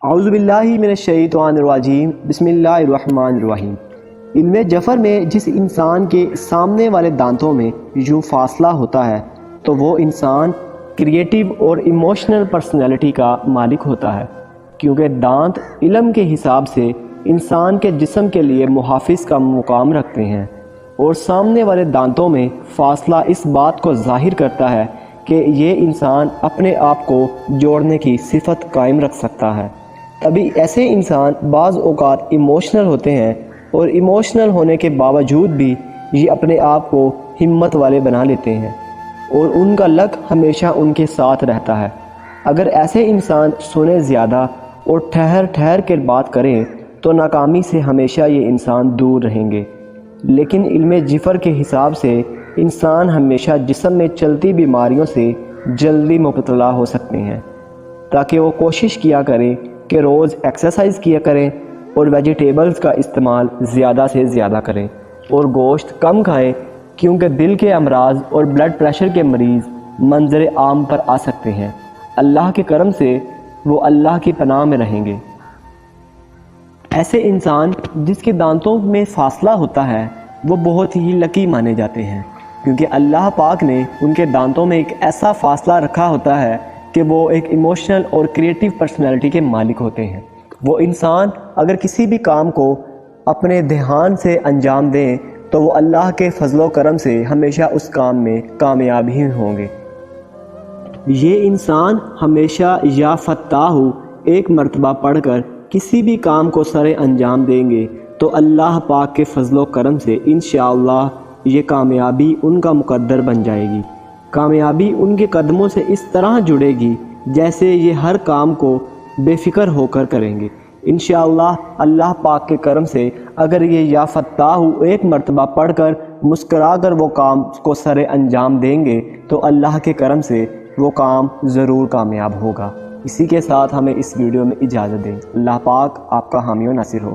اعوذ باللہ من الشیطان الرجیم بسم اللہ الرحمن الرحیم۔ علم جفر میں جس انسان کے سامنے والے دانتوں میں یوں فاصلہ ہوتا ہے تو وہ انسان کریٹیو اور ایموشنل پرسنالٹی کا مالک ہوتا ہے، کیونکہ دانت علم کے حساب سے انسان کے جسم کے لیے محافظ کا مقام رکھتے ہیں، اور سامنے والے دانتوں میں فاصلہ اس بات کو ظاہر کرتا ہے کہ یہ انسان اپنے آپ کو جوڑنے کی صفت قائم رکھ سکتا ہے۔ ابھی ایسے انسان بعض اوقات ایموشنل ہوتے ہیں، اور ایموشنل ہونے کے باوجود بھی یہ اپنے آپ کو ہمت والے بنا لیتے ہیں، اور ان کا لک ہمیشہ ان کے ساتھ رہتا ہے۔ اگر ایسے انسان سنیں زیادہ اور ٹھہر کر بات کریں تو ناکامی سے ہمیشہ یہ انسان دور رہیں گے، لیکن علم جفر کے حساب سے انسان ہمیشہ جسم میں چلتی بیماریوں سے جلدی مبتلا ہو سکتے ہیں، تاکہ وہ کوشش کیا کریں کہ روز ایکسرسائز کیا کریں اور ویجیٹیبلز کا استعمال زیادہ سے زیادہ کریں اور گوشت کم کھائیں، کیونکہ دل کے امراض اور بلڈ پریشر کے مریض منظر عام پر آ سکتے ہیں۔ اللہ کے کرم سے وہ اللہ کی پناہ میں رہیں گے۔ ایسے انسان جس کے دانتوں میں فاصلہ ہوتا ہے وہ بہت ہی لکی مانے جاتے ہیں، کیونکہ اللہ پاک نے ان کے دانتوں میں ایک ایسا فاصلہ رکھا ہوتا ہے کہ وہ ایک ایموشنل اور کریٹیو پرسنالٹی کے مالک ہوتے ہیں۔ وہ انسان اگر کسی بھی کام کو اپنے دھیان سے انجام دیں تو وہ اللہ کے فضل و کرم سے ہمیشہ اس کام میں کامیاب ہی ہوں گے۔ یہ انسان ہمیشہ یا فتاح ایک مرتبہ پڑھ کر کسی بھی کام کو سرے انجام دیں گے تو اللہ پاک کے فضل و کرم سے انشاءاللہ یہ کامیابی ان کا مقدر بن جائے گی۔ کامیابی ان کے قدموں سے اس طرح جڑے گی جیسے یہ ہر کام کو بے فکر ہو کر کریں گے۔ انشاءاللہ اللہ پاک کے کرم سے اگر یہ یا فتاح ایک مرتبہ پڑھ کر مسکرا کر وہ کام کو سرے انجام دیں گے تو اللہ کے کرم سے وہ کام ضرور کامیاب ہوگا۔ اسی کے ساتھ ہمیں اس ویڈیو میں اجازت دیں۔ اللہ پاک آپ کا حامی و ناصر ہو۔